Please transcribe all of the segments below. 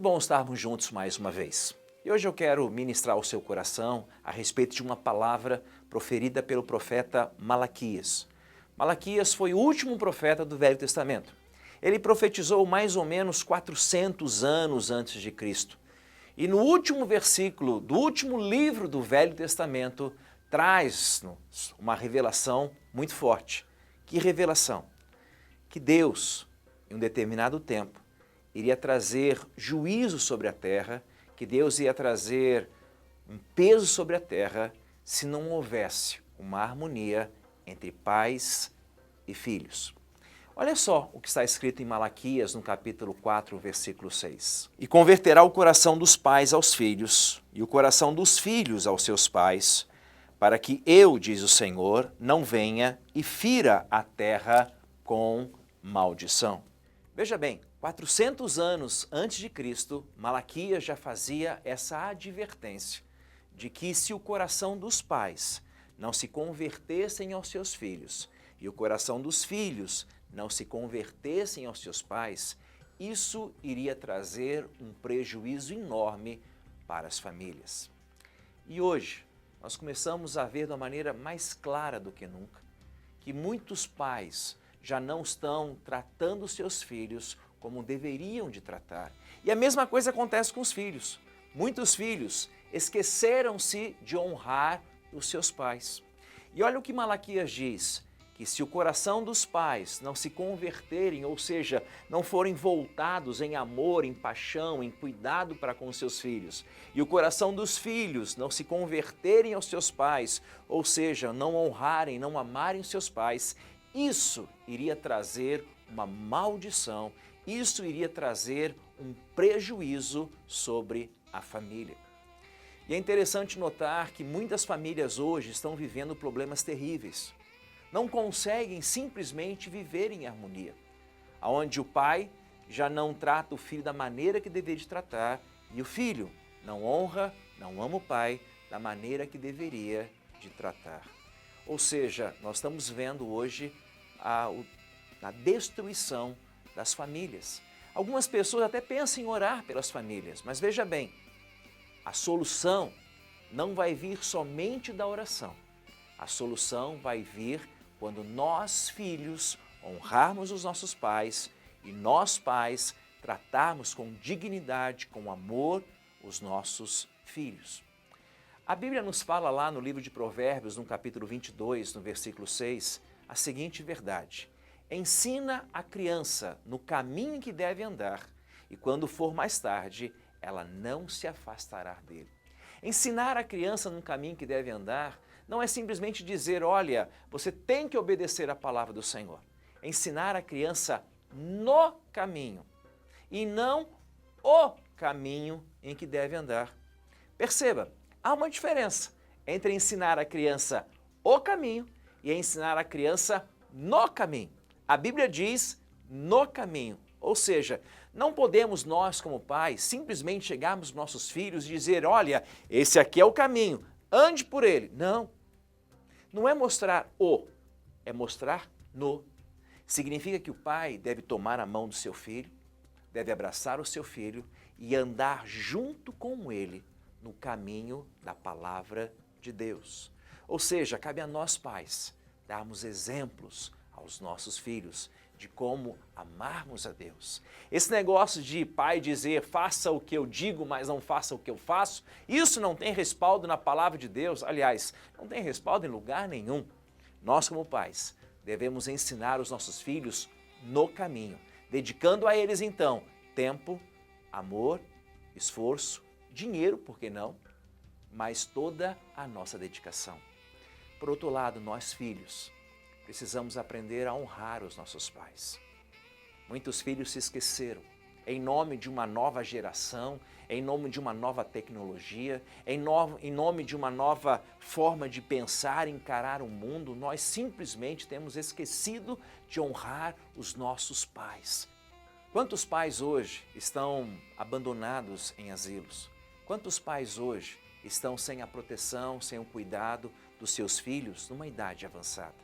bom estarmos juntos mais uma vez. E hoje eu quero ministrar ao seu coração a respeito de uma palavra proferida pelo profeta Malaquias. Malaquias foi o último profeta do Velho Testamento. Ele profetizou mais ou menos 400 anos antes de Cristo. E no último versículo do último livro do Velho Testamento traz-nos uma revelação muito forte. Que revelação? Que Deus, em um determinado tempo, iria trazer juízo sobre a terra, que Deus ia trazer um peso sobre a terra se não houvesse uma harmonia entre pais e filhos. Olha só o que está escrito em Malaquias, no capítulo 4, versículo 6. E converterá o coração dos pais aos filhos, e o coração dos filhos aos seus pais, para que eu, diz o Senhor, não venha e fira a terra com maldição. Veja bem, 400 anos antes de Cristo, Malaquias já fazia essa advertência de que se o coração dos pais não se convertessem aos seus filhos e o coração dos filhos não se convertessem aos seus pais, isso iria trazer um prejuízo enorme para as famílias. E hoje, nós começamos a ver de uma maneira mais clara do que nunca que muitos pais já não estão tratando seus filhos como deveriam de tratar. E a mesma coisa acontece com os filhos. Muitos filhos esqueceram-se de honrar os seus pais. E olha o que Malaquias diz, que se o coração dos pais não se converterem, ou seja, não forem voltados em amor, em paixão, em cuidado para com os seus filhos, e o coração dos filhos não se converterem aos seus pais, ou seja, não honrarem, não amarem os seus pais, isso iria trazer uma maldição, isso iria trazer um prejuízo sobre a família. E é interessante notar que muitas famílias hoje estão vivendo problemas terríveis. Não conseguem simplesmente viver em harmonia, onde o pai já não trata o filho da maneira que deveria tratar e o filho não honra, não ama o pai da maneira que deveria de tratar. Ou seja, nós estamos vendo hoje a destruição das famílias. Algumas pessoas até pensam em orar pelas famílias, mas veja bem, a solução não vai vir somente da oração. A solução vai vir quando nós, filhos, honrarmos os nossos pais e nós, pais, tratarmos com dignidade, com amor, os nossos filhos. A Bíblia nos fala lá no livro de Provérbios, no capítulo 22, no versículo 6, a seguinte verdade: ensina a criança no caminho em que deve andar, e quando for mais tarde, ela não se afastará dele. Ensinar a criança no caminho que deve andar não é simplesmente dizer, olha, você tem que obedecer a palavra do Senhor. Ensinar a criança no caminho e não o caminho em que deve andar. Perceba, há uma diferença entre ensinar a criança o caminho e ensinar a criança no caminho. A Bíblia diz no caminho, ou seja, não podemos nós como pais simplesmente chegarmos aos nossos filhos e dizer, olha, esse aqui é o caminho, ande por ele. Não, não é mostrar o, é mostrar no. Significa que o pai deve tomar a mão do seu filho, deve abraçar o seu filho e andar junto com ele no caminho da palavra de Deus. Ou seja, cabe a nós pais darmos exemplos aos nossos filhos de como amarmos a Deus. Esse negócio de pai dizer faça o que eu digo, mas não faça o que eu faço, isso não tem respaldo na palavra de Deus. Aliás, não tem respaldo em lugar nenhum. Nós como pais devemos ensinar os nossos filhos no caminho, dedicando a eles então tempo, amor, esforço, dinheiro, por que não? Mas toda a nossa dedicação. Por outro lado, nós filhos, precisamos aprender a honrar os nossos pais. Muitos filhos se esqueceram. Em nome de uma nova geração, em nome de uma nova tecnologia, em nome de uma nova forma de pensar e encarar o mundo, nós simplesmente temos esquecido de honrar os nossos pais. Quantos pais hoje estão abandonados em asilos? Quantos pais hoje estão sem a proteção, sem o cuidado dos seus filhos numa idade avançada?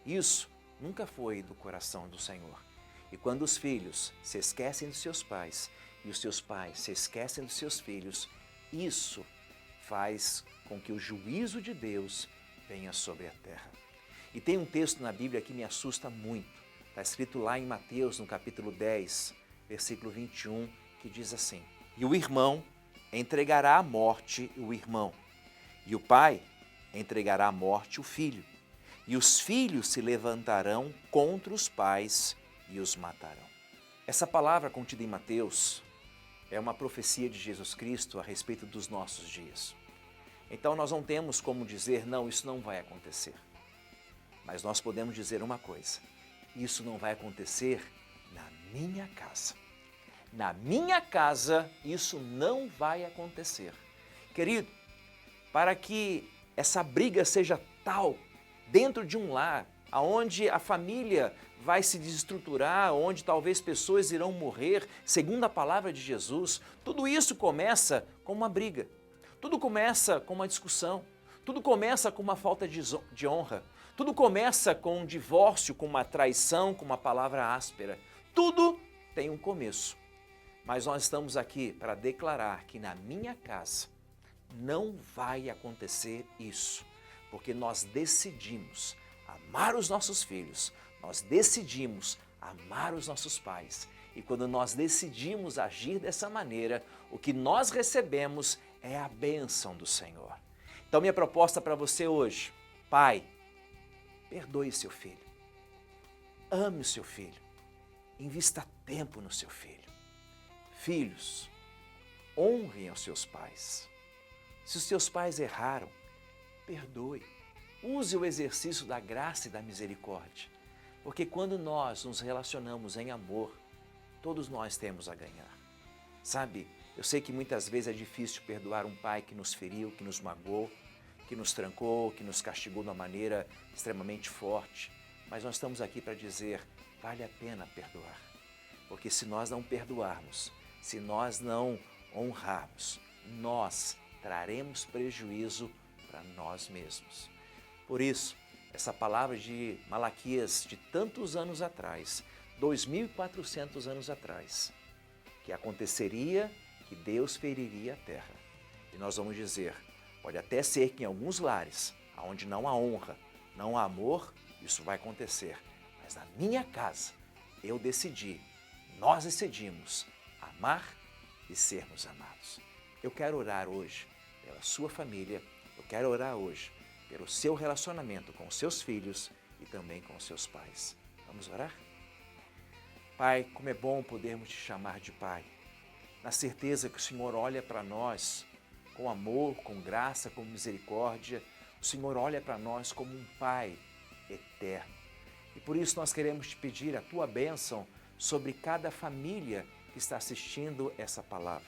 Isso nunca foi do coração do Senhor. E quando os filhos se esquecem dos seus pais e os seus pais se esquecem dos seus filhos, isso faz com que o juízo de Deus venha sobre a terra. E tem um texto na Bíblia que me assusta muito. Está escrito lá em Mateus, no capítulo 10, versículo 21, que diz assim: E o irmão entregará à morte o irmão, e o pai entregará à morte o filho, e os filhos se levantarão contra os pais e os matarão. Essa palavra contida em Mateus é uma profecia de Jesus Cristo a respeito dos nossos dias. Então nós não temos como dizer, não, isso não vai acontecer. Mas nós podemos dizer uma coisa: isso não vai acontecer na minha casa. Na minha casa, isso não vai acontecer. Querido, para que essa briga seja tal dentro de um lar, onde a família vai se desestruturar, onde talvez pessoas irão morrer, segundo a palavra de Jesus, tudo isso começa com uma briga. Tudo começa com uma discussão. Tudo começa com uma falta de honra. Tudo começa com um divórcio, com uma traição, com uma palavra áspera. Tudo tem um começo. Mas nós estamos aqui para declarar que na minha casa não vai acontecer isso, porque nós decidimos amar os nossos filhos, nós decidimos amar os nossos pais. E quando nós decidimos agir dessa maneira, o que nós recebemos é a bênção do Senhor. Então minha proposta para você hoje: pai, perdoe seu filho, ame o seu filho, invista tempo no seu filho. Filhos, honrem aos seus pais. Se os seus pais erraram, perdoe. Use o exercício da graça e da misericórdia, porque quando nós nos relacionamos em amor, todos nós temos a ganhar. Sabe, eu sei que muitas vezes é difícil perdoar um pai que nos feriu, que nos magoou, que nos trancou, que nos castigou de uma maneira extremamente forte, mas nós estamos aqui para dizer, vale a pena perdoar, porque se nós não perdoarmos, se nós não honrarmos, nós traremos prejuízo para nós mesmos. Por isso, essa palavra de Malaquias de tantos anos atrás, 2.400 anos atrás, que aconteceria que Deus feriria a terra. E nós vamos dizer, pode até ser que em alguns lares, onde não há honra, não há amor, isso vai acontecer. Mas na minha casa, eu decidi, nós decidimos amar e sermos amados. Eu quero orar hoje pela sua família, eu quero orar hoje pelo seu relacionamento com os seus filhos e também com os seus pais. Vamos orar? Pai, como é bom podermos te chamar de Pai, na certeza que o Senhor olha para nós com amor, com graça, com misericórdia. O Senhor olha para nós como um Pai eterno. E por isso nós queremos te pedir a tua bênção sobre cada família que está assistindo essa palavra.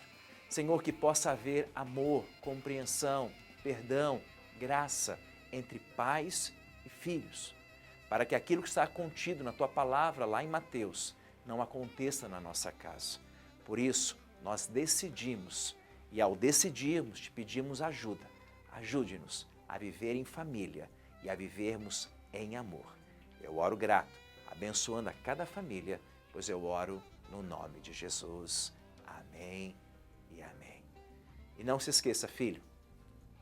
Senhor, que possa haver amor, compreensão, perdão, graça entre pais e filhos, para que aquilo que está contido na tua palavra lá em Mateus não aconteça na nossa casa. Por isso, nós decidimos e ao decidirmos te pedimos ajuda. Ajude-nos a viver em família e a vivermos em amor. Eu oro grato, abençoando a cada família, pois eu oro no nome de Jesus. Amém e amém. E não se esqueça, filho,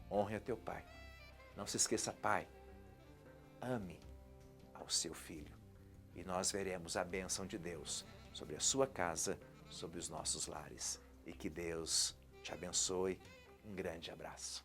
honre a teu pai. Não se esqueça, pai, ame ao seu filho. E nós veremos a bênção de Deus sobre a sua casa, sobre os nossos lares. E que Deus te abençoe. Um grande abraço.